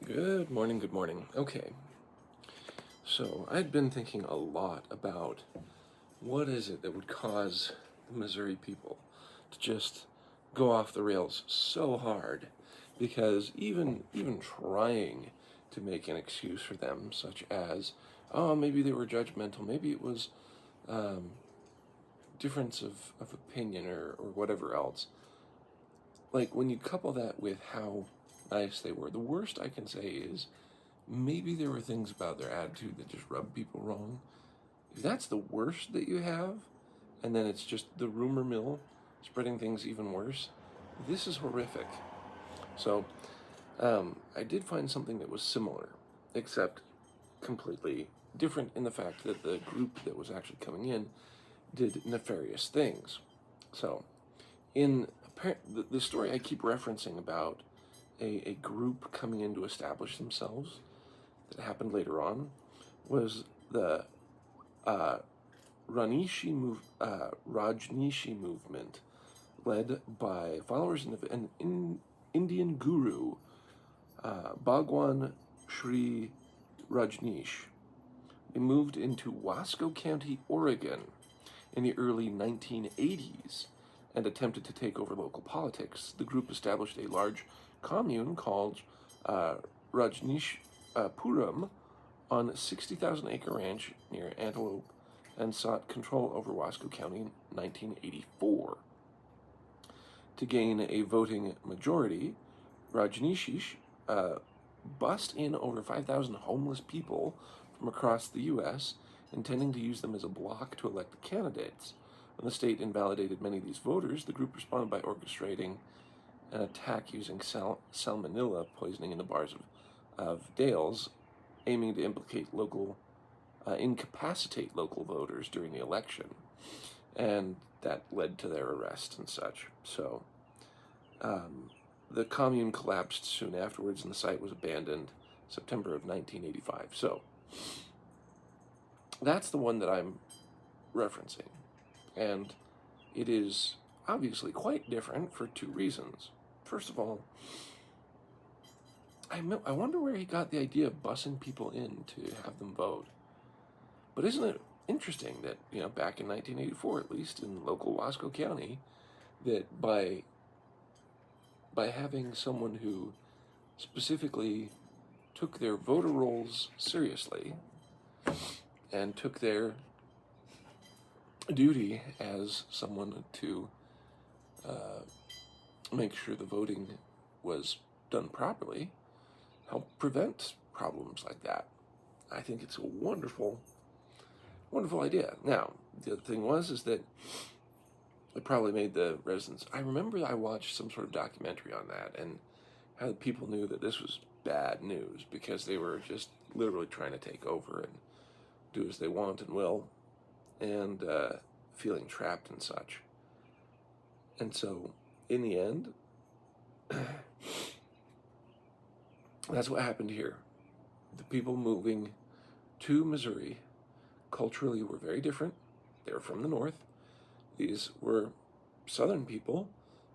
Good morning, good morning. Okay, so I'd been thinking a lot about what is it that would cause the Missouri people to just go off the rails so hard, because even trying to make an excuse for them, such as, oh, maybe they were judgmental, maybe it was um, difference of opinion or whatever else. Like, when you couple that with how nice they were, the worst I can say is maybe there were things about their attitude that just rubbed people wrong. If that's the worst that you have, and then it's just the rumor mill spreading things even worse, this is horrific. So, I did find something that was similar, except completely different in the fact that the group that was actually coming in did nefarious things. So, in the story I keep referencing about a group coming in to establish themselves that happened later on was the uh, Rajneeshi movement, led by followers of an Indian guru, Bhagwan Sri Rajneesh. They moved into Wasco County, Oregon in the early 1980s and attempted to take over local politics. The group established a large commune called Rajneesh Puram on a 60,000-acre ranch near Antelope and sought control over Wasco County in 1984. To gain a voting majority, Rajneesh bussed in over 5,000 homeless people from across the U.S., intending to use them as a block to elect the candidates. When the state invalidated many of these voters, the group responded by orchestrating an attack using salmonella poisoning in the bars of Dales, aiming to incapacitate local voters during the election, and that led to their arrest and such. So, the commune collapsed soon afterwards, and the site was abandoned September of 1985. So, that's the one that I'm referencing, and it is obviously quite different for two reasons. First of all, I wonder where he got the idea of bussing people in to have them vote. But isn't it interesting that, back in 1984, at least in local Wasco County, that by having someone who specifically took their voter rolls seriously and took their duty as someone to make sure the voting was done properly, help prevent problems like that. I think it's a wonderful idea. Now, the other thing is that it probably made the residents. I remember I watched some sort of documentary on that and how people knew that this was bad news because they were just literally trying to take over and do as they want and will, and feeling trapped and such. And so, in the end, that's what happened here. The people moving to Missouri culturally were very different. They were from the north. These were southern people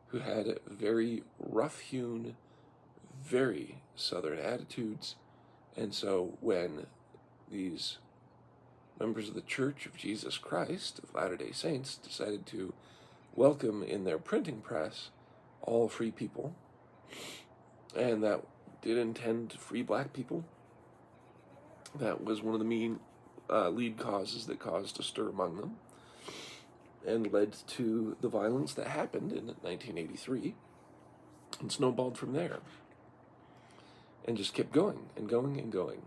who had very rough-hewn, very southern attitudes. And so when these members of the Church of Jesus Christ of Latter-day Saints decided to welcome in their printing press all free people, and that did intend to free black people, that was one of the main lead causes that caused a stir among them and led to the violence that happened in 1983 and snowballed from there and just kept going and going and going.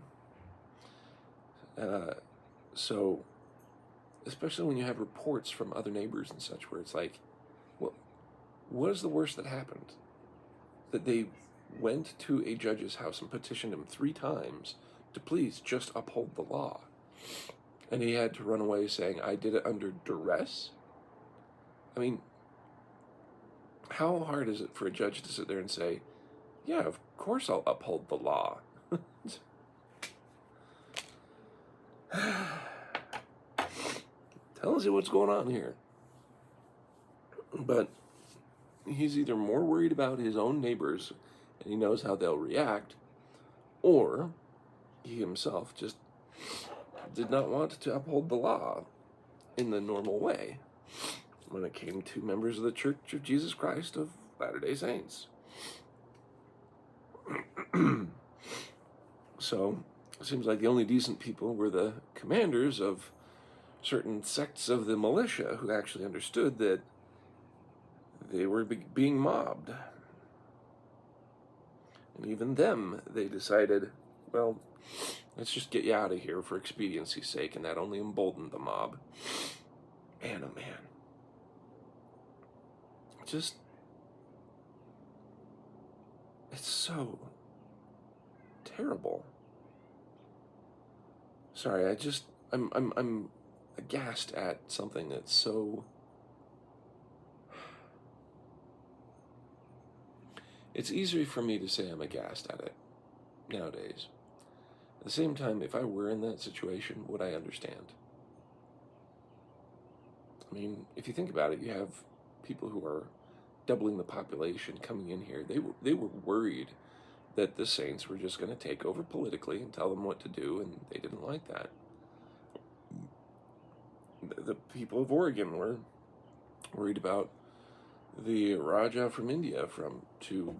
So, especially when you have reports from other neighbors and such where it's like, well, what is the worst that happened? That they went to a judge's house and petitioned him 3 times to please just uphold the law. And he had to run away saying, I did it under duress? I mean, how hard is it for a judge to sit there and say, yeah, of course I'll uphold the law? Tells you what's going on here. But he's either more worried about his own neighbors and he knows how they'll react, or he himself just did not want to uphold the law in the normal way when it came to members of the Church of Jesus Christ of Latter-day Saints. So it seems like the only decent people were the commanders of certain sects of the militia who actually understood that they were being mobbed. And even them, they decided, well, let's just get you out of here for expediency's sake, and that only emboldened the mob. Man, oh man. Just, it's so terrible. Sorry, I'm aghast at something that's so... It's easier for me to say I'm aghast at it nowadays. At the same time, if I were in that situation, would I understand? I mean, if you think about it, you have people who are doubling the population coming in here. They were worried that the Saints were just going to take over politically and tell them what to do, and they didn't like that. The people of Oregon were worried about the Raja from India to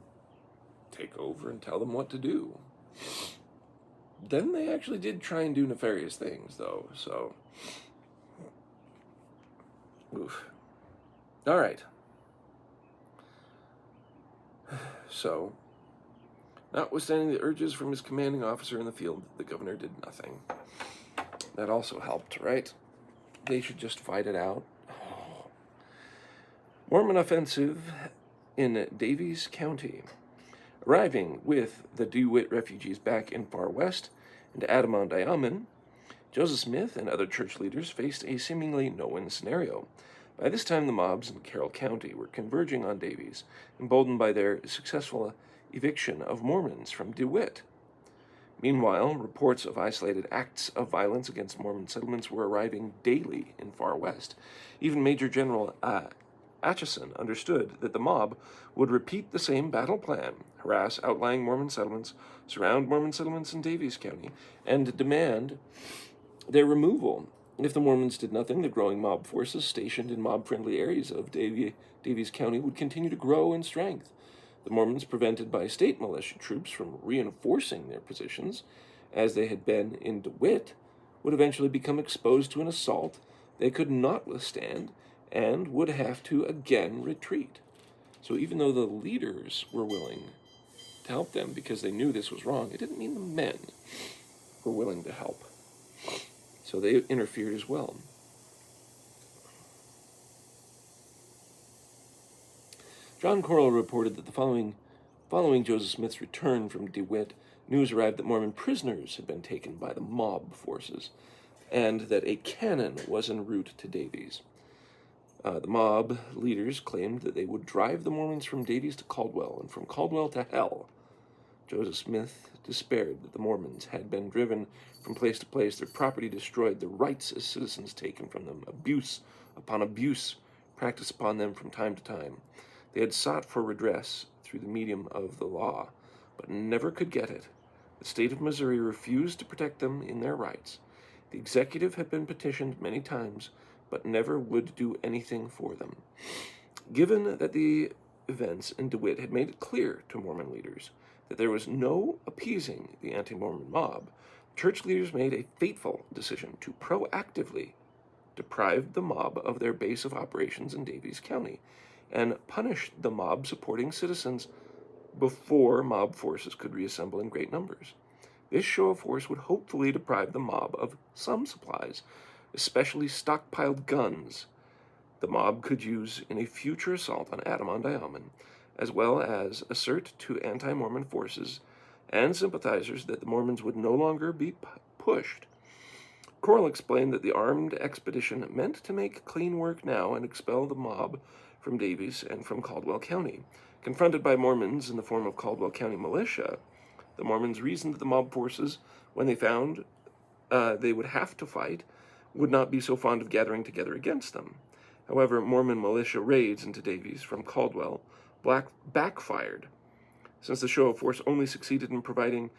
take over and tell them what to do. Then they actually did try and do nefarious things, though, so... Oof. All right. So, notwithstanding the urges from his commanding officer in the field, the governor did nothing. That also helped, right? They should just fight it out. Oh. Mormon offensive in Davies County. Arriving with the DeWitt refugees back in Far West and Adamon-Diamond, Joseph Smith and other church leaders faced a seemingly no-win scenario. By this time, the mobs in Carroll County were converging on Davies, emboldened by their successful eviction of Mormons from DeWitt. Meanwhile, reports of isolated acts of violence against Mormon settlements were arriving daily in Far West. Even Major General Atchison understood that the mob would repeat the same battle plan: harass outlying Mormon settlements, surround Mormon settlements in Davies County, and demand their removal. If the Mormons did nothing, the growing mob forces stationed in mob-friendly areas of Davies County would continue to grow in strength. The Mormons, prevented by state militia troops from reinforcing their positions, as they had been in DeWitt, would eventually become exposed to an assault they could not withstand and would have to again retreat. So even though the leaders were willing to help them because they knew this was wrong, it didn't mean the men were willing to help. So they interfered as well. John Corll reported that following Joseph Smith's return from DeWitt, news arrived that Mormon prisoners had been taken by the mob forces, and that a cannon was en route to Davies. The mob leaders claimed that they would drive the Mormons from Davies to Caldwell, and from Caldwell to hell. Joseph Smith despaired that the Mormons had been driven from place to place, their property destroyed, their rights as citizens taken from them, abuse upon abuse practiced upon them from time to time. They had sought for redress through the medium of the law, but never could get it. The state of Missouri refused to protect them in their rights. The executive had been petitioned many times, but never would do anything for them. Given that the events in DeWitt had made it clear to Mormon leaders that there was no appeasing the anti-Mormon mob, church leaders made a fateful decision to proactively deprive the mob of their base of operations in Davies County and punish the mob-supporting citizens before mob forces could reassemble in great numbers. This show of force would hopefully deprive the mob of some supplies, especially stockpiled guns, the mob could use in a future assault on Adamon-Diamond, as well as assert to anti-Mormon forces and sympathizers that the Mormons would no longer be pushed. Corll explained that the armed expedition meant to make clean work now and expel the mob from Davies and from Caldwell County. Confronted by Mormons in the form of Caldwell County militia, the Mormons reasoned that the mob forces, when they found they would have to fight, would not be so fond of gathering together against them. However, Mormon militia raids into Davies from Caldwell backfired, since the show of force only succeeded in providing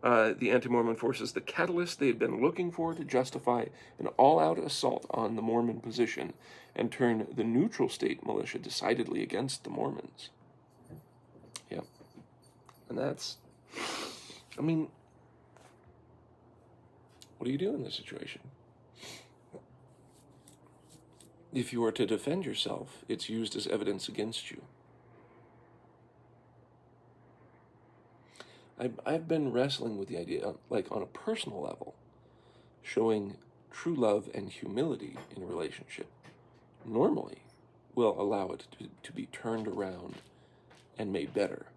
the anti-Mormon forces the catalyst they had been looking for to justify an all-out assault on the Mormon position and turn the neutral state militia decidedly against the Mormons. Yep. And that's, I mean, what do you do in this situation? If you are to defend yourself, it's used as evidence against you. I've been wrestling with the idea, like on a personal level, showing true love and humility in a relationship normally will allow it to be turned around and made better.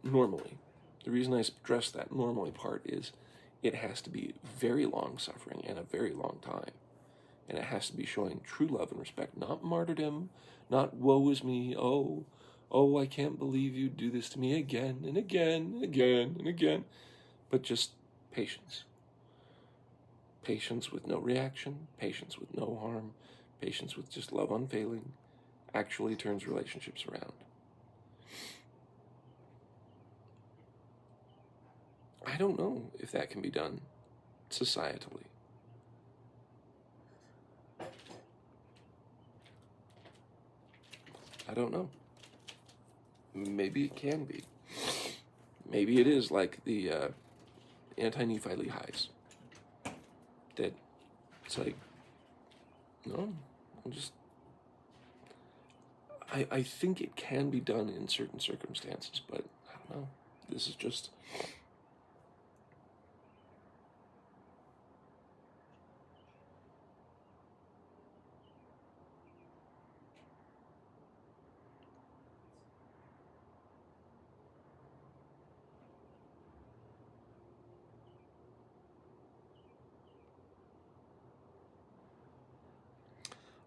Normally. The reason I stress that normally part is it has to be very long suffering and a very long time. And it has to be showing true love and respect, not martyrdom, not woe is me, oh, I can't believe you do this to me again and again and again and again, but just patience. Patience with no reaction, patience with no harm, patience with just love unfailing, actually turns relationships around. I don't know if that can be done societally. I don't know. Maybe it can be. Maybe it is like the anti-Nephi Lehi's. That it's like, no, I think it can be done in certain circumstances, but I don't know. This is just...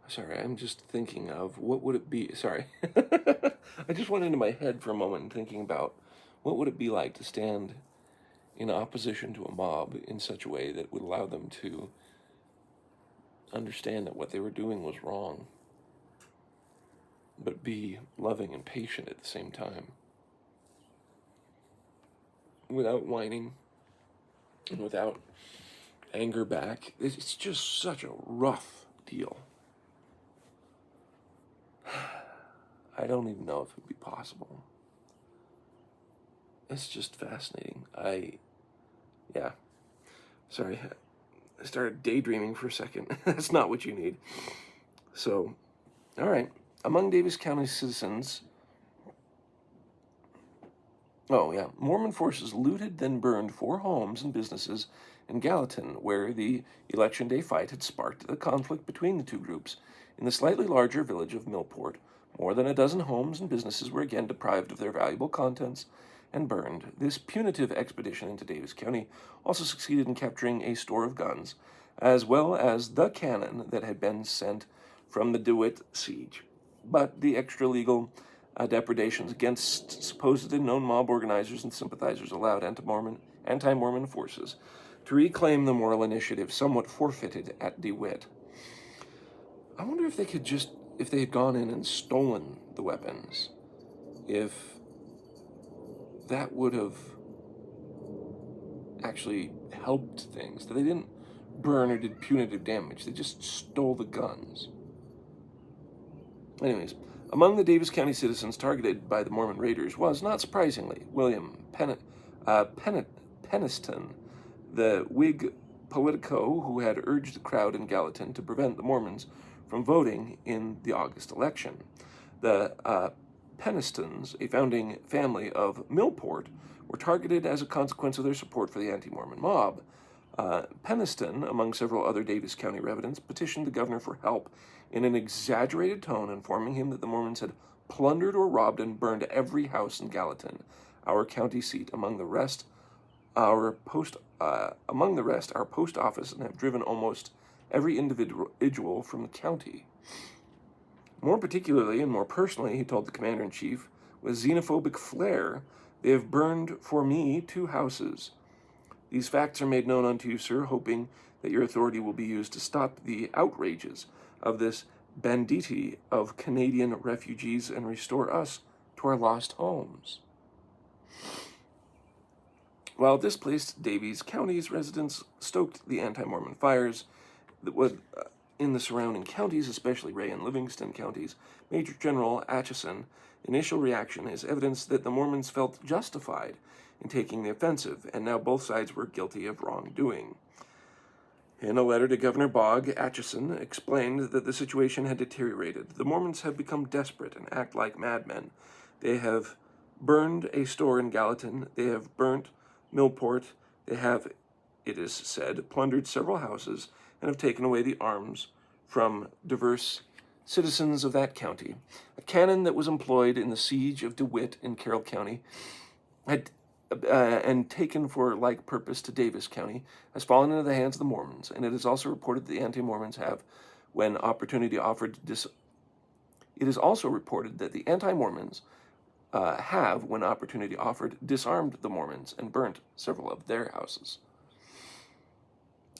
Sorry, I'm just thinking of what would it be... Sorry. I just went into my head for a moment thinking about what would it be like to stand in opposition to a mob in such a way that would allow them to understand that what they were doing was wrong, but be loving and patient at the same time, without whining and without anger back. It's just such a rough deal. I don't even know if it would be possible. It's just fascinating. Yeah. Sorry, I started daydreaming for a second. That's not what you need. So, all right. Among Davis County citizens... Oh, yeah. Mormon forces looted, then burned 4 homes and businesses in Gallatin, where the Election Day fight had sparked the conflict between the two groups. In the slightly larger village of Millport, more than a dozen homes and businesses were again deprived of their valuable contents and burned. This punitive expedition into Davis County also succeeded in capturing a store of guns, as well as the cannon that had been sent from the DeWitt siege. But the extra-legal depredations against supposed and known mob organizers and sympathizers allowed anti-Mormon forces to reclaim the moral initiative somewhat forfeited at DeWitt. I wonder if they had gone in and stolen the weapons, if that would have actually helped things. That they didn't burn or did punitive damage. They just stole the guns. Anyways, among the Davis County citizens targeted by the Mormon raiders was, not surprisingly, William Peniston, the Whig politico who had urged the crowd in Gallatin to prevent the Mormons from voting in the August election. The Penistons, a founding family of Millport, were targeted as a consequence of their support for the anti-Mormon mob. Peniston, among several other Davis County residents, petitioned the governor for help in an exaggerated tone, informing him that the Mormons had plundered or robbed and burned every house in Gallatin, our county seat. Among the rest, our post office, and have driven almost every individual from the county. More particularly and more personally, he told the commander-in-chief, with xenophobic flair, they have burned for me 2 houses. These facts are made known unto you, sir, hoping that your authority will be used to stop the outrages of this banditti of Canadian refugees and restore us to our lost homes. While displaced Daviess County's residents stoked the anti-Mormon fires that would in the surrounding counties, especially Ray and Livingston counties, Major General Atchison initial reaction is evidence that the Mormons felt justified in taking the offensive, and now both sides were guilty of wrongdoing. In a letter to Governor Bogg, Atchison explained that the situation had deteriorated. The Mormons have become desperate and act like madmen. They have burned a store in Gallatin. They have burnt Millport. They have, it is said, plundered several houses and have taken away the arms from diverse citizens of that county. A cannon that was employed in the siege of DeWitt in Carroll County had and taken for like purpose to Davis County, has fallen into the hands of the Mormons, and it is also reported that the anti-Mormons have, when opportunity offered, it is also reported that the anti-Mormons have, when opportunity offered, disarmed the Mormons and burnt several of their houses.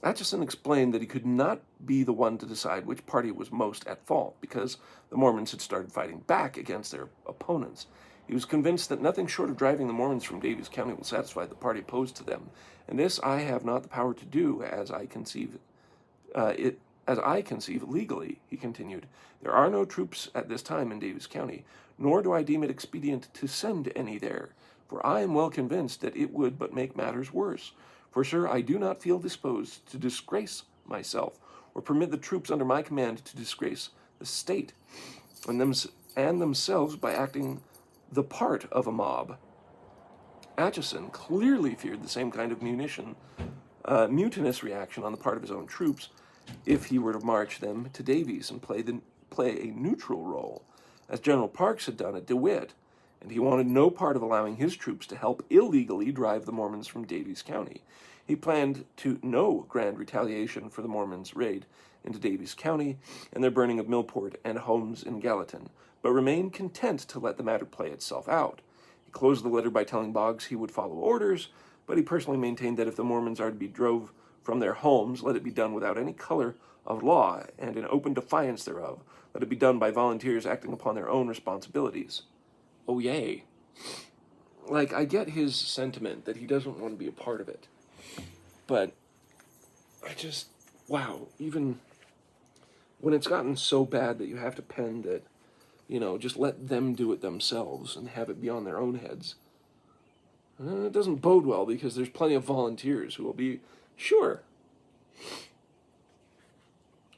Atchison explained that he could not be the one to decide which party was most at fault, because the Mormons had started fighting back against their opponents. He was convinced that nothing short of driving the Mormons from Daviess County will satisfy the party opposed to them, and this I have not the power to do as I conceive legally, he continued. There are no troops at this time in Daviess County, nor do I deem it expedient to send any there, for I am well convinced that it would but make matters worse. For, sir, I do not feel disposed to disgrace myself, or permit the troops under my command to disgrace the state, and themselves by acting the part of a mob. Atchison clearly feared the same kind of mutinous reaction on the part of his own troops if he were to march them to Daviess and play a neutral role, as General Parks had done at DeWitt, and he wanted no part of allowing his troops to help illegally drive the Mormons from Daviess County. He planned no grand retaliation for the Mormons' raid into Daviess County and their burning of Millport and homes in Gallatin, but remained content to let the matter play itself out. He closed the letter by telling Boggs he would follow orders, but he personally maintained that if the Mormons are to be drove from their homes, let it be done without any color of law and in open defiance thereof. Let it be done by volunteers acting upon their own responsibilities. Oh, yay. Like, I get his sentiment that he doesn't want to be a part of it. But wow, even when it's gotten so bad that you have to pen that, just let them do it themselves and have it be on their own heads. It doesn't bode well because there's plenty of volunteers who will be, sure.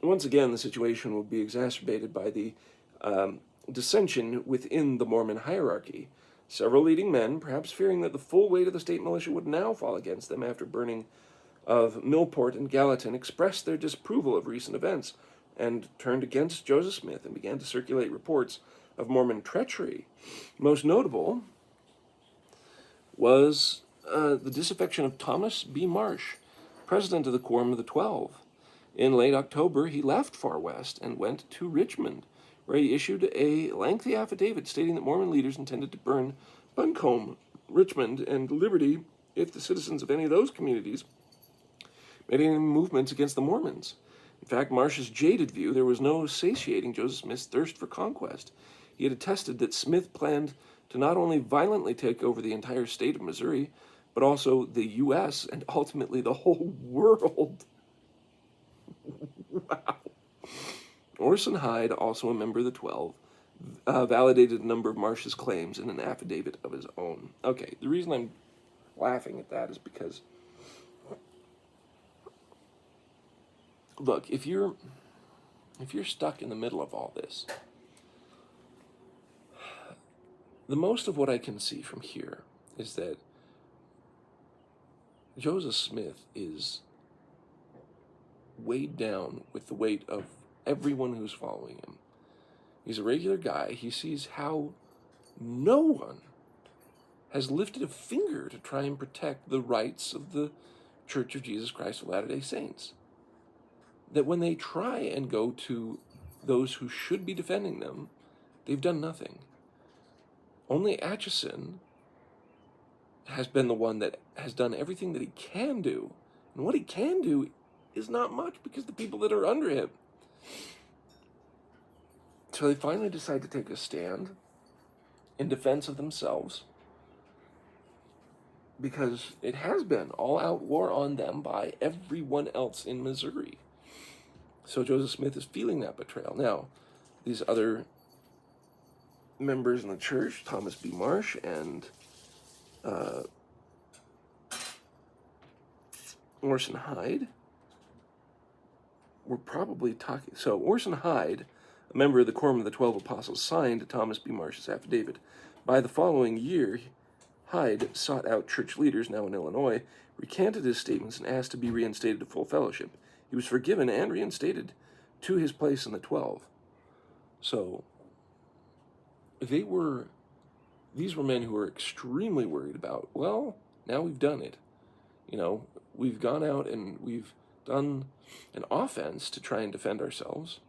Once again, the situation will be exacerbated by the dissension within the Mormon hierarchy. Several leading men, perhaps fearing that the full weight of the state militia would now fall against them after burning of Millport and Gallatin, expressed their disapproval of recent events and turned against Joseph Smith and began to circulate reports of Mormon treachery. Most notable was the disaffection of Thomas B. Marsh, president of the Quorum of the 12. In late October, he left Far West and went to Richmond, where he issued a lengthy affidavit stating that Mormon leaders intended to burn Buncombe, Richmond, and Liberty if the citizens of any of those communities made any movements against the Mormons. In fact, Marsh's jaded view, there was no satiating Joseph Smith's thirst for conquest. He had attested that Smith planned to not only violently take over the entire state of Missouri, but also the U.S. and ultimately the whole world. Wow. Orson Hyde, also a member of the 12, validated a number of Marsh's claims in an affidavit of his own. Okay, the reason I'm laughing at that is because, look, if you're stuck in the middle of all this, the most of what I can see from here is that Joseph Smith is weighed down with the weight of everyone who's following him. He's a regular guy. He sees how no one has lifted a finger to try and protect the rights of the Church of Jesus Christ of Latter-day Saints. That when they try and go to those who should be defending them, they've done nothing. Only Atchison has been the one that has done everything that he can do. And what he can do is not much because the people that are under him. So they finally decide to take a stand in defense of themselves. because it has been all-out war on them by everyone else in Missouri. So Joseph Smith is feeling that betrayal. Now, these other members in the church, Thomas B. Marsh and Orson Hyde, were probably talking. So Orson Hyde, a member of the Quorum of the 12 Apostles, signed Thomas B. Marsh's affidavit. By the following year, Hyde sought out church leaders, now in Illinois, recanted his statements, and asked to be reinstated to full fellowship. He was forgiven and reinstated to his place in the 12. So these were men who were extremely worried about, well, now we've done it. We've gone out and we've done an offense to try and defend ourselves.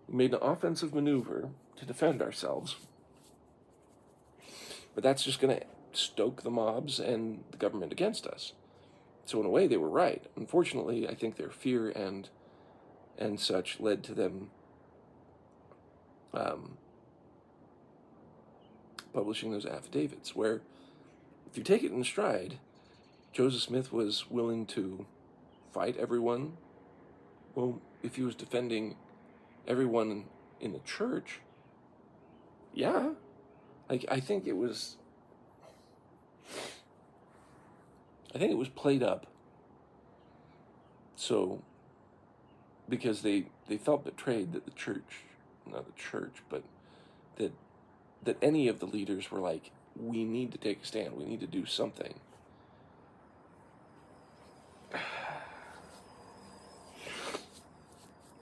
We made an offensive maneuver to defend ourselves. But that's just going to stoke the mobs and the government against us. So in a way, they were right. Unfortunately, I think their fear and such led to them publishing those affidavits, where, if you take it in stride, Joseph Smith was willing to fight everyone. Well, if he was defending everyone in the church, yeah. I think it was played up. So, because they felt betrayed that not the church, but that any of the leaders were like, we need to take a stand, we need to do something.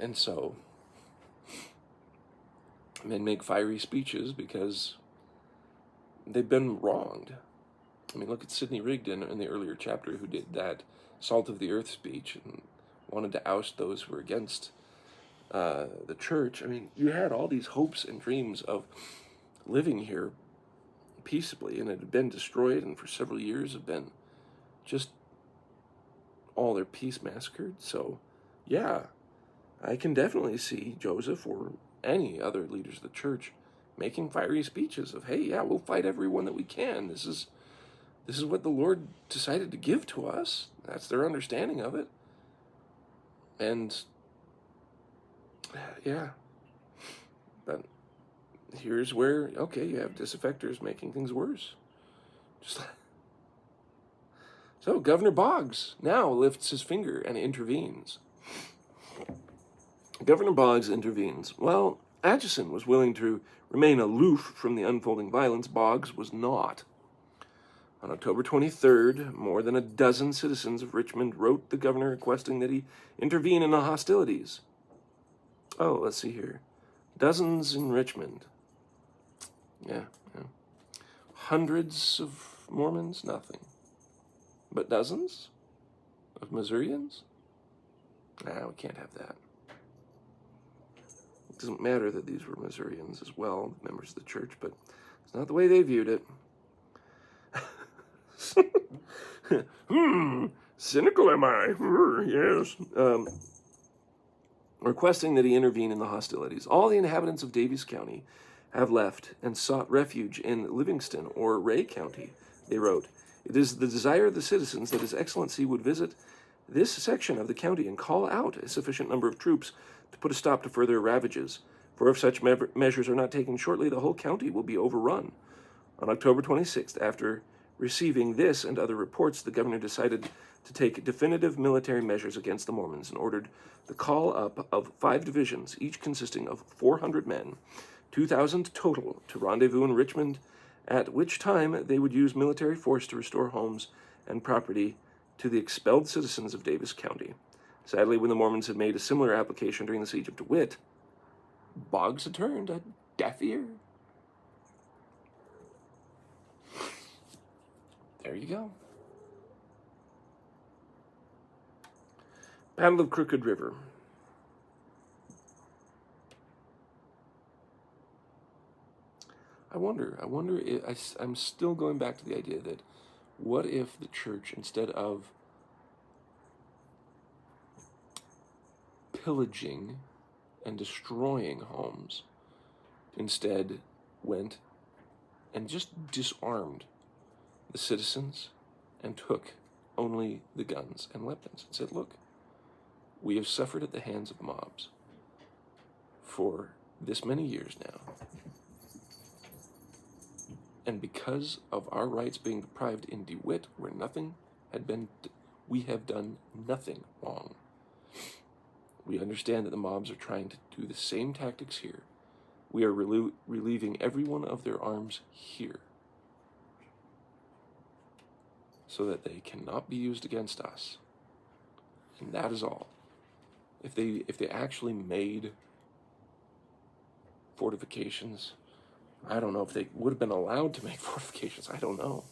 And so, men make fiery speeches because they've been wronged. I mean, look at Sidney Rigdon in the earlier chapter, who did that salt of the earth speech and wanted to oust those who were against the church. I mean, you had all these hopes and dreams of living here peaceably, and it had been destroyed, and for several years have been just all their peace massacred. So, yeah, I can definitely see Joseph or any other leaders of the church making fiery speeches of, hey, yeah, we'll fight everyone that we can. This is what the Lord decided to give to us. That's their understanding of it. And, yeah. But here's where, okay, you have disaffectors making things worse. So Governor Boggs now lifts his finger and intervenes. Governor Boggs intervenes. Well, Atchison was willing to remain aloof from the unfolding violence. Boggs was not. On October 23rd, more than a dozen citizens of Richmond wrote the governor requesting that he intervene in the hostilities. Oh, let's see here. Dozens in Richmond. Yeah. Hundreds of Mormons? Nothing. But dozens of Missourians? Nah, we can't have that. It doesn't matter that these were Missourians as well, members of the church, but it's not the way they viewed it. Cynical am I? Yes. Requesting that he intervene in the hostilities. All the inhabitants of Daviess County have left and sought refuge in Livingston or Ray County, they wrote. It is the desire of the citizens that His Excellency would visit this section of the county and call out a sufficient number of troops to put a stop to further ravages. For if such measures are not taken shortly, the whole county will be overrun. On October 26th, after receiving this and other reports, the governor decided to take definitive military measures against the Mormons and ordered the call up of 5 divisions, each consisting of 400 men, 2,000 total, to rendezvous in Richmond, at which time they would use military force to restore homes and property to the expelled citizens of Daviess County. Sadly, when the Mormons had made a similar application during the siege of DeWitt, Boggs had turned a deaf ear. There you go. Battle of Crooked River. I wonder if, I'm still going back to the idea that what if the church, instead of pillaging and destroying homes, instead went and just disarmed the citizens and took only the guns and weapons and said, look, we have suffered at the hands of mobs for this many years now. And because of our rights being deprived in DeWitt, where nothing had been, we have done nothing wrong. We understand that the mobs are trying to do the same tactics here. We are relieving everyone of their arms here, so that they cannot be used against us. And that is all. If they actually made fortifications, I don't know if they would have been allowed to make fortifications. I don't know.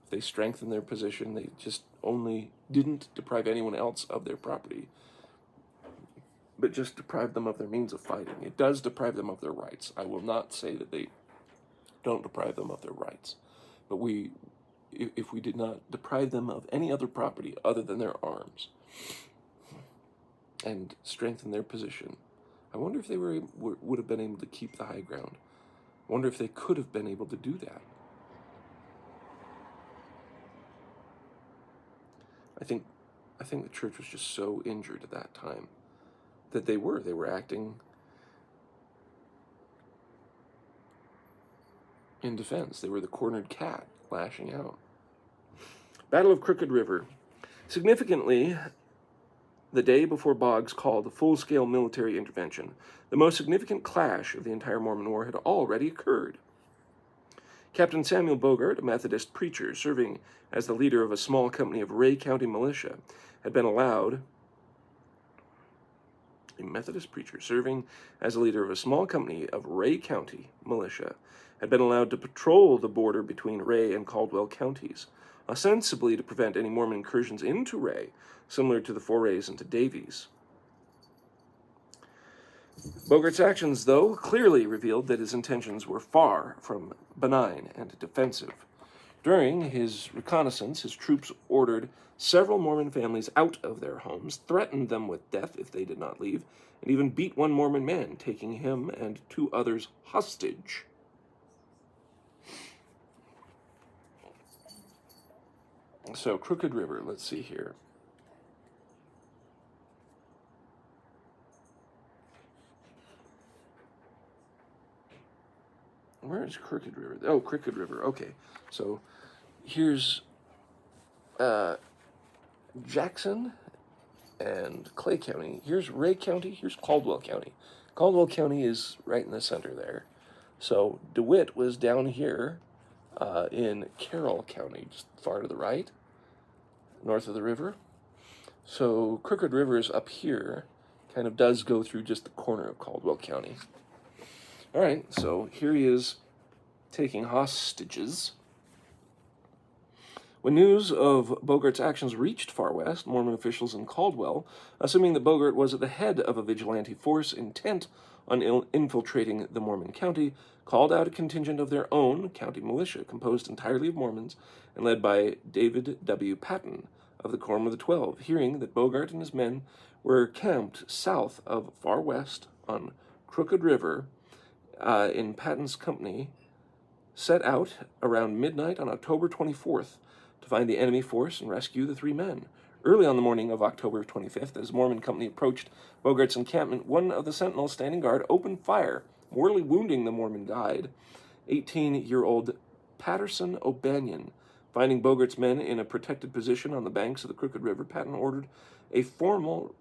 If they strengthened their position, they just only didn't deprive anyone else of their property, but just deprived them of their means of fighting. It does deprive them of their rights. I will not say that they don't deprive them of their rights, but if we did not deprive them of any other property other than their arms and strengthen their position, I wonder if they would have been able to keep the high ground. I wonder if they could have been able to do that. I think the church was just so injured at that time that they were acting in defense. They were the cornered cat lashing out. Battle of Crooked River. Significantly, the day before Boggs called a full-scale military intervention, the most significant clash of the entire Mormon War had already occurred. Captain Samuel Bogart, a Methodist preacher serving as the leader of a small company of Ray County militia, had been allowed to patrol the border between Ray and Caldwell counties, ostensibly to prevent any Mormon incursions into Ray, similar to the forays into Davies. Bogart's actions, though, clearly revealed that his intentions were far from benign and defensive. During his reconnaissance, his troops ordered several Mormon families out of their homes, threatened them with death if they did not leave, and even beat one Mormon man, taking him and 2 others hostage. So, Crooked River, let's see here. Where is Crooked River? Oh, Crooked River, okay. So, here's Jackson and Clay County. Here's Ray County, here's Caldwell County. Caldwell County is right in the center there. So, DeWitt was down here in Carroll County, just far to the right, north of the river. So, Crooked River is up here, kind of does go through just the corner of Caldwell County. All right, so here he is taking hostages. When news of Bogart's actions reached Far West, Mormon officials in Caldwell, assuming that Bogart was at the head of a vigilante force intent on infiltrating the Mormon county, called out a contingent of their own county militia, composed entirely of Mormons and led by David W. Patton of the Quorum of the 12, hearing that Bogart and his men were camped south of Far West on Crooked River. In Patton's company, set out around midnight on October 24th to find the enemy force and rescue the 3 men. Early on the morning of October 25th, as Mormon company approached Bogart's encampment, one of the sentinels standing guard opened fire, mortally wounding the Mormon guide, 18-year-old Patterson O'Banion. Finding Bogart's men in a protected position on the banks of the Crooked River, Patton ordered a frontal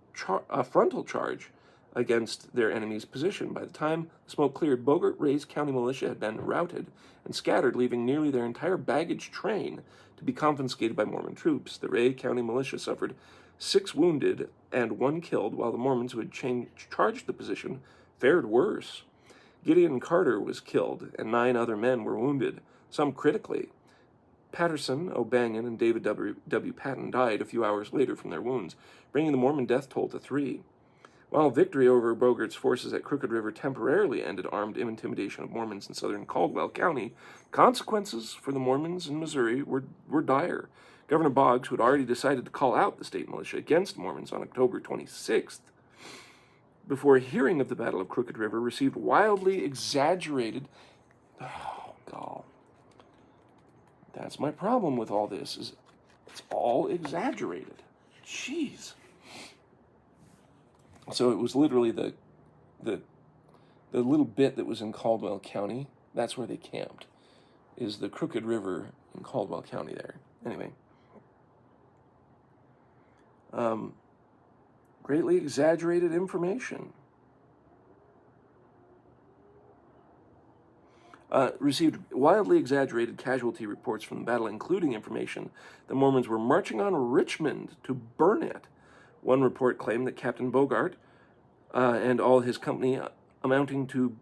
charge against their enemy's position. By the time the smoke cleared, Bogart Ray's county militia had been routed and scattered, leaving nearly their entire baggage train to be confiscated by Mormon troops. The Ray County militia suffered 6 wounded and 1 killed, while the Mormons who had charged the position fared worse. Gideon Carter was killed, and 9 other men were wounded, some critically. Patterson, O'Banion, and David W. Patton died a few hours later from their wounds, bringing the Mormon death toll to 3. While victory over Bogart's forces at Crooked River temporarily ended armed intimidation of Mormons in southern Caldwell County, consequences for the Mormons in Missouri were dire. Governor Boggs, who had already decided to call out the state militia against Mormons on October 26th, before hearing of the Battle of Crooked River, received wildly exaggerated... Oh, God. That's my problem with all this, is It's all exaggerated. Jeez. So it was literally the little bit that was in Caldwell County. That's where they camped, is the Crooked River in Caldwell County there. Anyway. Greatly exaggerated information. Received wildly exaggerated casualty reports from the battle, including information the Mormons were marching on Richmond to burn it. One report claimed that Captain Bogart and all his company, amounting to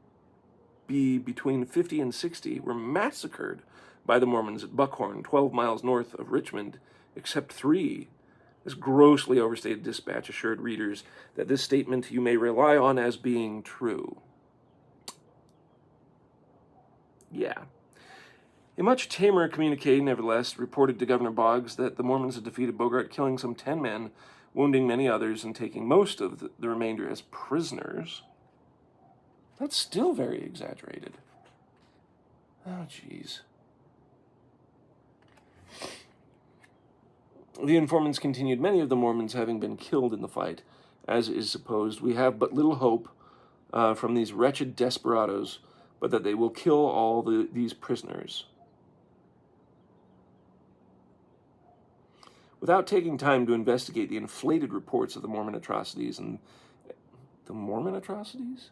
be between 50 and 60, were massacred by the Mormons at Buckhorn, 12 miles north of Richmond, except 3. This grossly overstated dispatch assured readers that this statement you may rely on as being true. Yeah. A much tamer communique, nevertheless, reported to Governor Boggs that the Mormons had defeated Bogart, killing some 10 men, wounding many others, and taking most of the remainder as prisoners. That's still very exaggerated. Oh, jeez. The informants continued, many of the Mormons having been killed in the fight, as is supposed. We have but little hope from these wretched desperadoes, but that they will kill all these prisoners. Without taking time to investigate the inflated reports of the Mormon atrocities and... The Mormon atrocities?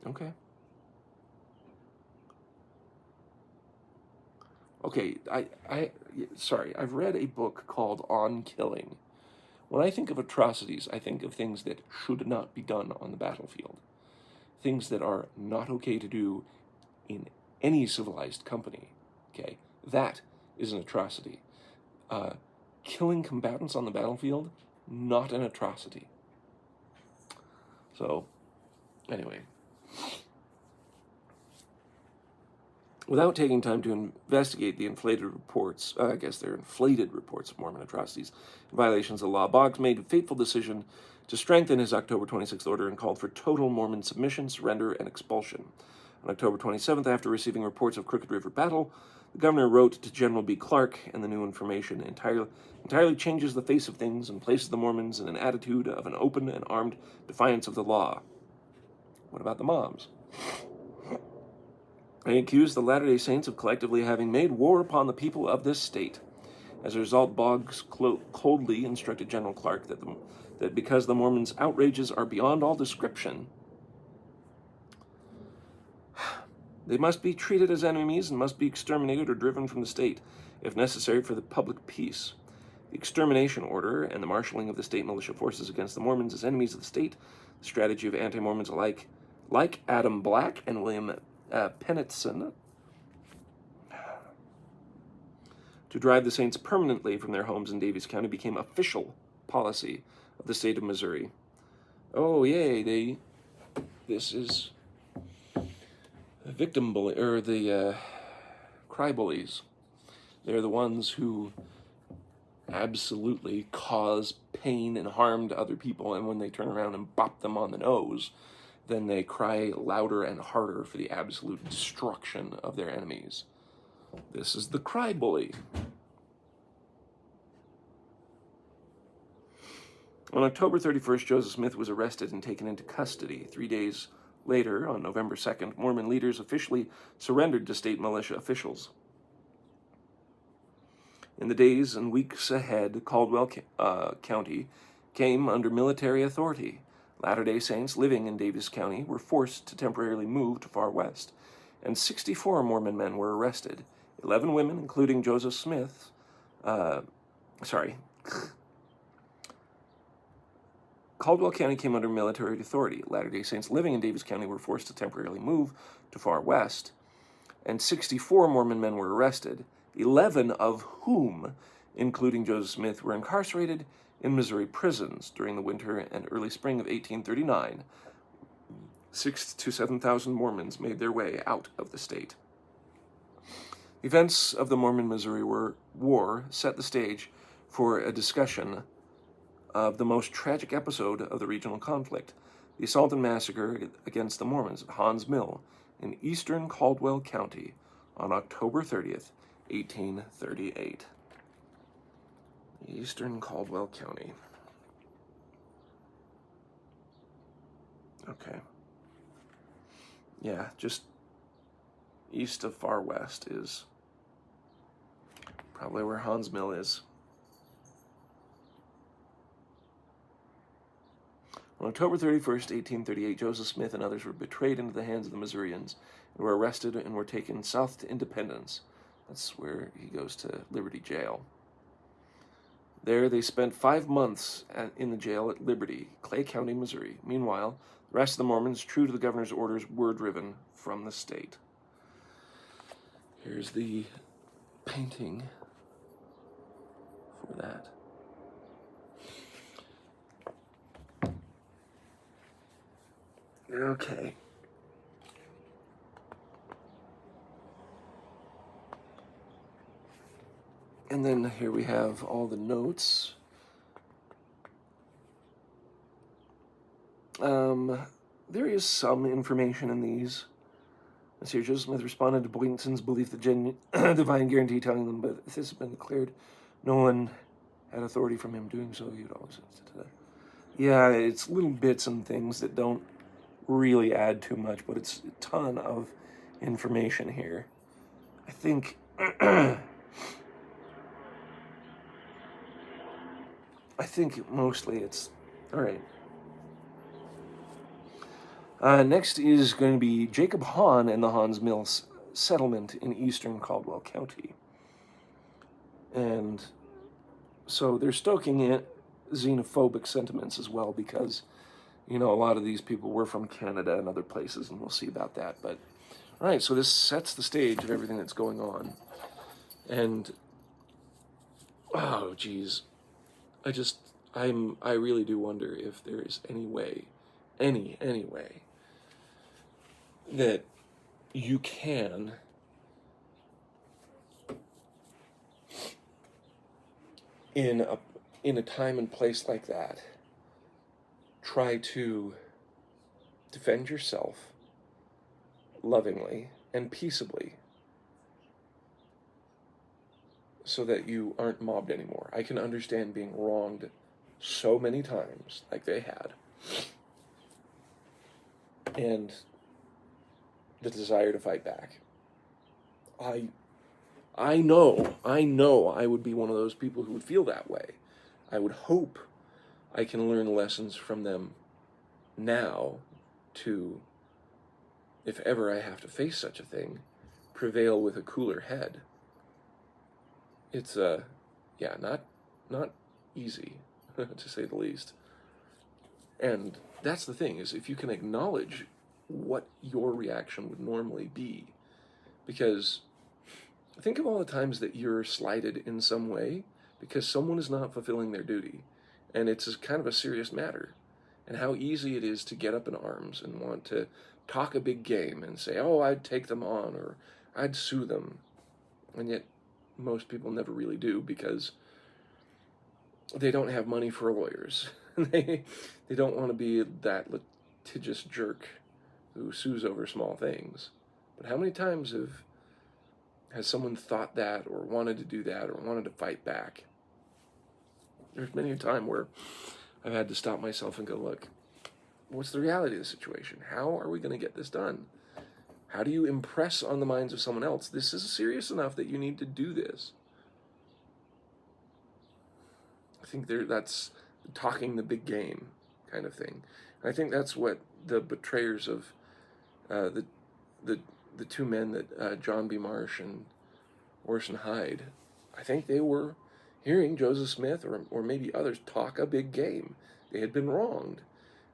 Okay. Okay, sorry, I've read a book called On Killing. When I think of atrocities, I think of things that should not be done on the battlefield. Things that are not okay to do in any civilized company. Okay, that is an atrocity. Killing combatants on the battlefield, not an atrocity. So, anyway. Without taking time to investigate the inflated reports, I guess they're inflated reports of Mormon atrocities and violations of the law, Boggs made a fateful decision to strengthen his October 26th order and called for total Mormon submission, surrender, and expulsion. On October 27th, after receiving reports of Crooked River battle, the governor wrote to General B. Clark, and the new information entirely changes the face of things and places the Mormons in an attitude of an open and armed defiance of the law. What about the mobs? They accused the Latter-day Saints of collectively having made war upon the people of this state. As a result, Boggs coldly instructed General Clark that because the Mormons' outrages are beyond all description, they must be treated as enemies and must be exterminated or driven from the state, if necessary for the public peace. The extermination order and the marshaling of the state militia forces against the Mormons as enemies of the state, the strategy of anti-Mormons alike, like Adam Black and William Pennetson, to drive the Saints permanently from their homes in Daviess County became official policy of the state of Missouri. Oh, yay, this is the victim bully, or the cry bullies. They're the ones who absolutely cause pain and harm to other people, and when they turn around and bop them on the nose, then they cry louder and harder for the absolute destruction of their enemies. This is the cry bully. On October 31st, Joseph Smith was arrested and taken into custody. 3 days later, on November 2nd, Mormon leaders officially surrendered to state militia officials. In the days and weeks ahead, Caldwell County came under military authority. Latter-day Saints living in Daviess County were forced to temporarily move to Far West, and 64 Mormon men were arrested. 11 women, including Joseph Smith, Caldwell County came under military authority. Latter-day Saints living in Daviess County were forced to temporarily move to Far West, and 64 Mormon men were arrested, 11 of whom, including Joseph Smith, were incarcerated in Missouri prisons during the winter and early spring of 1839. 6,000 to 7,000 Mormons made their way out of the state. The events of the Mormon-Missouri War set the stage for a discussion of the most tragic episode of the regional conflict, the assault and massacre against the Mormons at Hawn's Mill in eastern Caldwell County on October 30th, 1838. Eastern Caldwell County. Okay. Yeah, just east of Far West is probably where Hawn's Mill is. On October 31st, 1838, Joseph Smith and others were betrayed into the hands of the Missourians and were arrested and were taken south to Independence. That's where he goes to Liberty Jail. There they spent 5 months in the jail at Liberty, Clay County, Missouri. Meanwhile, the rest of the Mormons, true to the governor's orders, were driven from the state. Here's the painting for that. Okay. And then here we have all the notes. There is some information in these. Let's see, Joseph Smith responded to Boynton's belief that divine guarantee telling them, but if this has been declared, no one had authority from him doing so. You'd always yeah, it's little bits and things that don't really add too much, but it's a ton of information here. I think I think mostly it's all right. Next is going to be Jacob Hawn and the Hawn's Mill settlement in eastern Caldwell County. And so they're stoking it xenophobic sentiments as well because, you know, a lot of these people were from Canada and other places, and we'll see about that. But, all right, so this sets the stage of everything that's going on. And, oh, geez, I really do wonder if there is any way that you can in a time and place like that try to defend yourself lovingly and peaceably so that you aren't mobbed anymore. I can understand being wronged so many times like they had, and the desire to fight back. I know I would be one of those people who would feel that way. I would hope I can learn lessons from them now to, if ever I have to face such a thing, prevail with a cooler head. It's not easy, to say the least. And that's the thing, is if you can acknowledge what your reaction would normally be, because think of all the times that you're slighted in some way because someone is not fulfilling their duty, and it's kind of a serious matter, and how easy it is to get up in arms and want to talk a big game and say, oh, I'd take them on, or I'd sue them, and yet most people never really do because they don't have money for lawyers. They don't want to be that litigious jerk who sues over small things. But how many times has someone thought that, or wanted to do that, or wanted to fight back? There's many a time where I've had to stop myself and go, look, what's the reality of the situation? How are we going to get this done? How do you impress on the minds of someone else, this is serious enough that you need to do this? I think that's talking the big game kind of thing. And I think that's what the betrayers of the two men that John B. Marsh and Orson Hyde, I think they were hearing Joseph Smith or maybe others talk a big game. They had been wronged.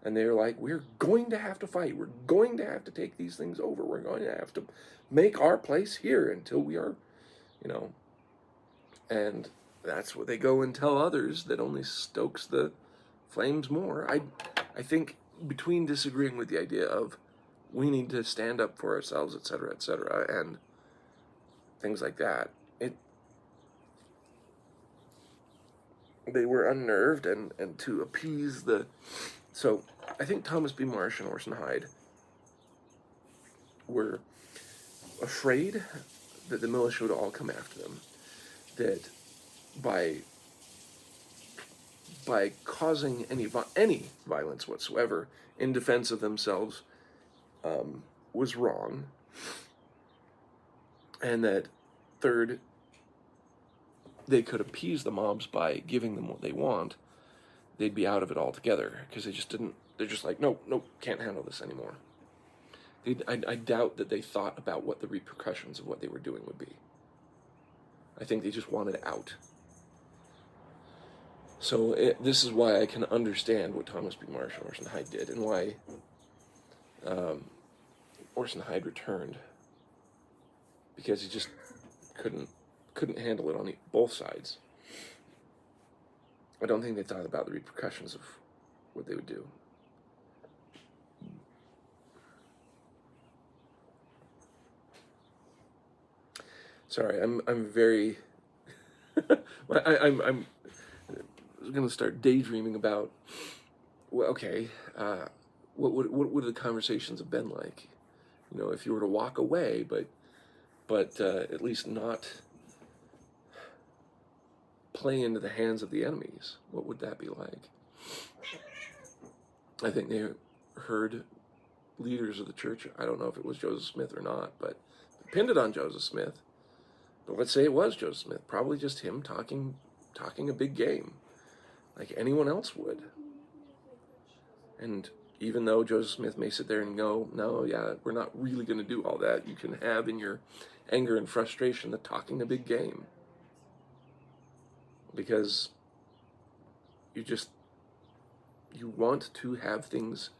And they're like, we're going to have to fight. We're going to have to take these things over. We're going to have to make our place here until we are, and that's what they go and tell others. That only stokes the flames more. I think between disagreeing with the idea of we need to stand up for ourselves, etc., and things like that, they were unnerved and to appease the... So I think Thomas B. Marsh and Orson Hyde were afraid that the militia would all come after them, that by by causing any violence whatsoever in defense of themselves was wrong, and that third, they could appease the mobs by giving them what they want, they'd be out of it altogether, because they're just like, nope, can't handle this anymore. I doubt that they thought about what the repercussions of what they were doing would be. I think they just wanted out. So this is why I can understand what Thomas B. Marsh and Orson Hyde did, and why Orson Hyde returned, because he just couldn't handle it on both sides. I don't think they thought about the repercussions of what they would do. Sorry, I'm very I'm going to start daydreaming about, well, okay, what would the conversations have been like? You know, if you were to walk away, but at least not play into the hands of the enemies, what would that be like? I think they heard leaders of the church, I don't know if it was Joseph Smith or not, but pinned it on Joseph Smith. But let's say it was Joseph Smith, probably just him talking a big game, like anyone else would. And even though Joseph Smith may sit there and go, no, yeah, we're not really going to do all that, you can have in your anger and frustration the talking a big game. Because you want to have things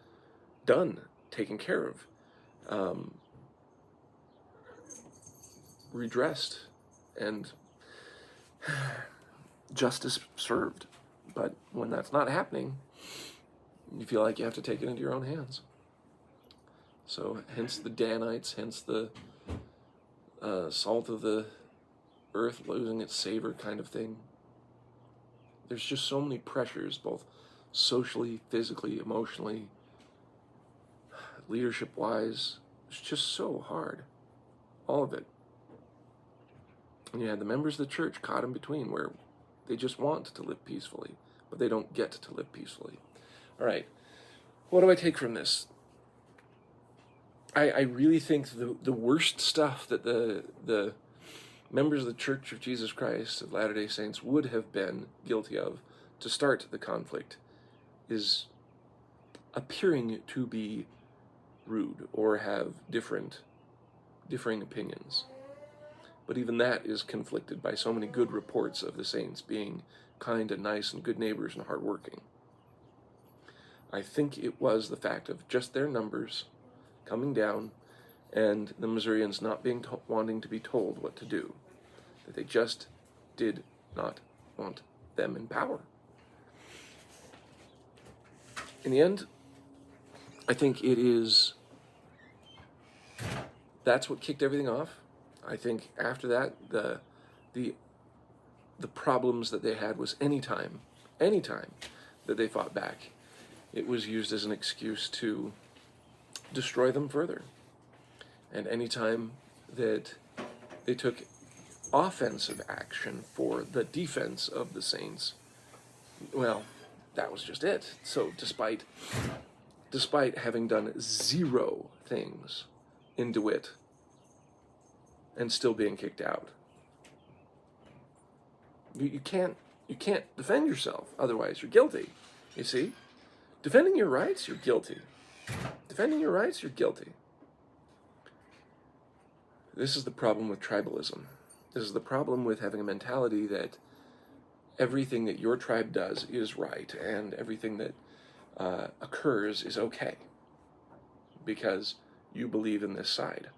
done, taken care of, redressed, and justice served. But when that's not happening, you feel like you have to take it into your own hands. So hence the Danites, hence the salt of the earth losing its savor kind of thing. There's just so many pressures, both socially, physically, emotionally, leadership-wise. It's just so hard, all of it. And you had the members of the church caught in between, where they just want to live peacefully, but they don't get to live peacefully. All right, what do I take from this? I really think the worst stuff that the members of the Church of Jesus Christ of Latter-day Saints would have been guilty of to start the conflict is appearing to be rude or have differing opinions. But even that is conflicted by so many good reports of the saints being kind and nice and good neighbors and hardworking. I think it was the fact of just their numbers coming down and the Missourians not wanting to be told what to do, that they just did not want them in power. In the end, I think that's what kicked everything off. I think after that, the problems that they had was anytime that they fought back, it was used as an excuse to destroy them further. And anytime that they took offensive action for the defense of the saints, well, that was just it. So despite having done zero things in DeWitt and still being kicked out, you can't defend yourself, otherwise you're guilty. You see? Defending your rights, you're guilty. Defending your rights, you're guilty. This is the problem with tribalism. This is the problem with having a mentality that everything that your tribe does is right, and everything that occurs is okay, because you believe in this side.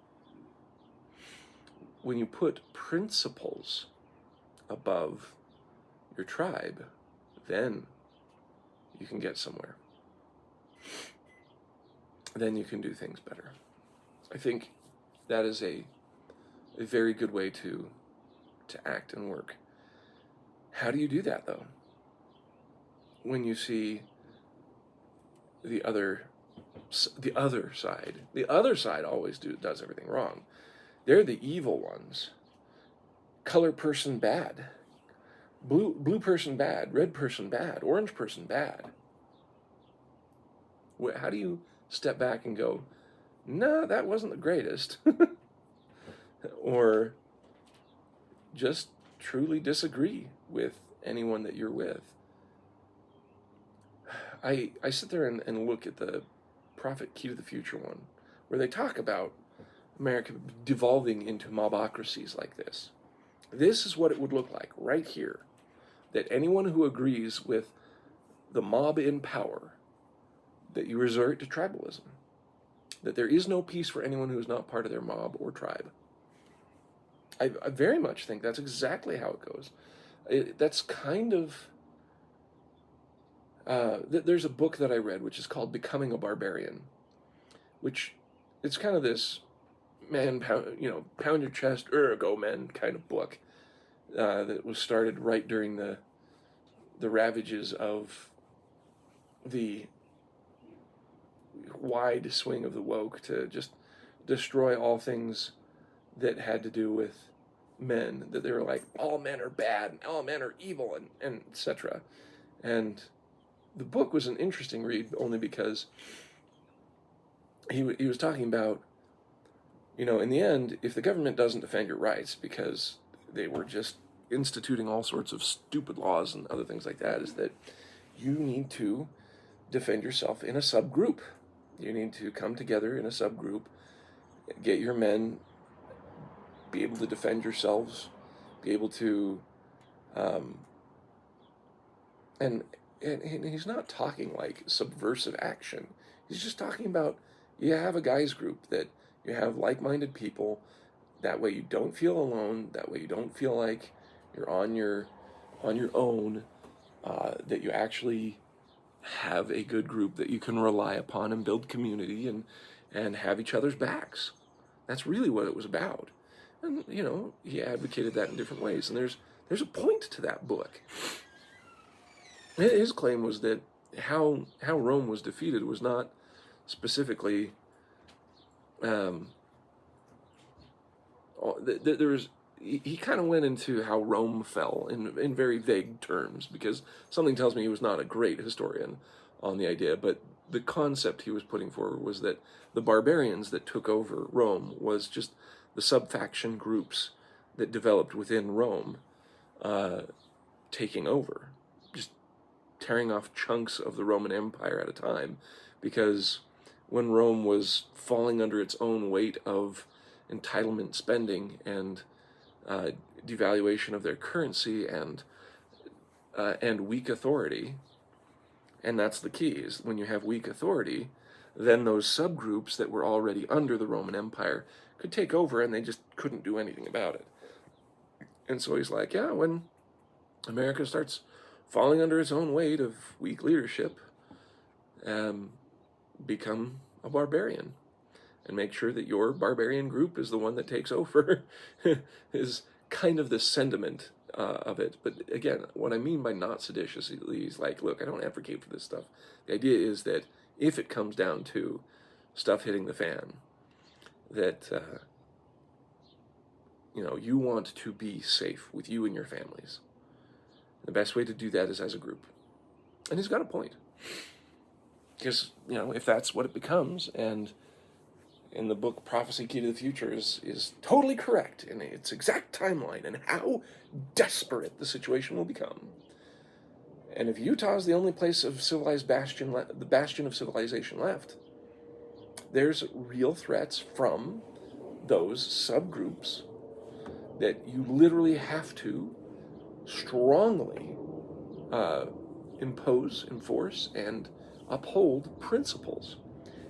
When you put principles above your tribe, then you can get somewhere. Then you can do things better. I think that is a very good way to act and work. How do you do that, though? When you see the other side always does everything wrong. They're the evil ones. Color person bad. Blue person bad, red person bad, orange person bad. How do you step back and go, nah, that wasn't the greatest? Or just truly disagree with anyone that you're with. I sit there and look at the Prophet Key to the Future one, where they talk about America devolving into mobocracies like this. This is what it would look like right here. That anyone who agrees with the mob in power, that you resort to tribalism. That there is no peace for anyone who is not part of their mob or tribe. I very much think that's exactly how it goes. That's kind of... there's a book that I read which is called Becoming a Barbarian, which it's kind of this pound your chest, go men kind of book that was started right during the ravages of the wide swing of the woke to just destroy all things that had to do with men, that they were like, all men are bad, and all men are evil, and etc. And the book was an interesting read only because he was talking about, in the end, if the government doesn't defend your rights because they were just instituting all sorts of stupid laws and other things like that, is that you need to defend yourself in a subgroup. You need to come together in a subgroup, get your men, be able to defend yourselves, be able to, and he's not talking like subversive action. He's just talking about, you have a guys group, that you have like-minded people, that way you don't feel alone, that way you don't feel like you're on your own, that you actually have a good group that you can rely upon and build community and have each other's backs. That's really what it was about. And, he advocated that in different ways. And there's a point to that book. His claim was that how Rome was defeated was not specifically... he kind of went into how Rome fell in very vague terms, because something tells me he was not a great historian on the idea, but the concept he was putting forward was that the barbarians that took over Rome was just the subfaction groups that developed within Rome taking over, just tearing off chunks of the Roman Empire at a time, because when Rome was falling under its own weight of entitlement spending and devaluation of their currency and weak authority, and that's the key, is when you have weak authority, then those subgroups that were already under the Roman Empire could take over, and they just couldn't do anything about it. And so he's like, yeah, when America starts falling under its own weight of weak leadership, become a barbarian and make sure that your barbarian group is the one that takes over, is kind of the sentiment of it. But again, what I mean by not seditiously is like, look, I don't advocate for this stuff. The idea is that if it comes down to stuff hitting the fan, that you want to be safe with you and your families. The best way to do that is as a group. And he's got a point. Because, if that's what it becomes, and in the book Prophecy Key to the Future is totally correct in its exact timeline and how desperate the situation will become. And if Utah is the only place of civilized the bastion of civilization left, there's real threats from those subgroups that you literally have to strongly impose, enforce, and uphold principles.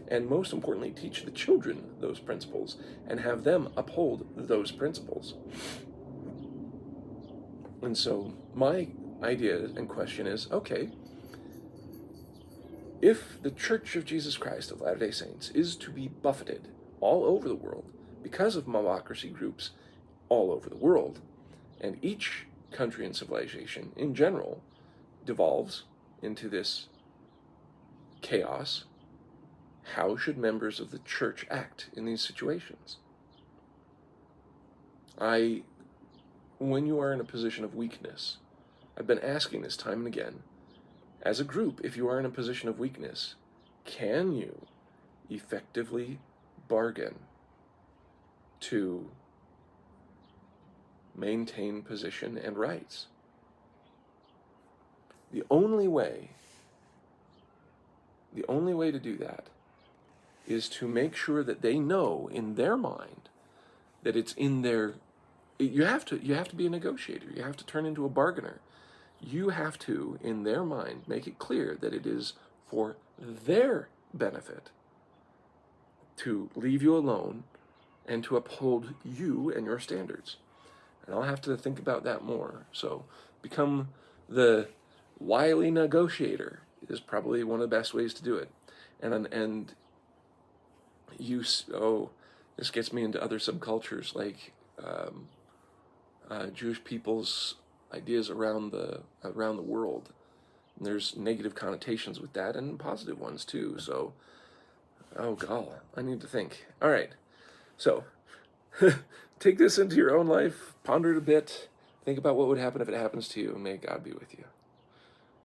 And most importantly, teach the children those principles and have them uphold those principles. And so my idea and question is, okay, if the Church of Jesus Christ of Latter-day Saints is to be buffeted all over the world because of mobocracy groups all over the world, and each country and civilization in general devolves into this chaos, how should members of the church act in these situations? When you are in a position of weakness, I've been asking this time and again. As a group, if you are in a position of weakness, can you effectively bargain to maintain position and rights? The only way to do that is to make sure that they know in their mind that it's in their, you have to be a negotiator. You have to turn into a bargainer. You have to, in their mind, make it clear that it is for their benefit to leave you alone and to uphold you and your standards. And I'll have to think about that more. So become the wily negotiator is probably one of the best ways to do it. And this gets me into other subcultures like Jewish people's ideas around the world. And there's negative connotations with that and positive ones too. So, oh God, I need to think. All right, so take this into your own life, ponder it a bit, think about what would happen if it happens to you, and may God be with you.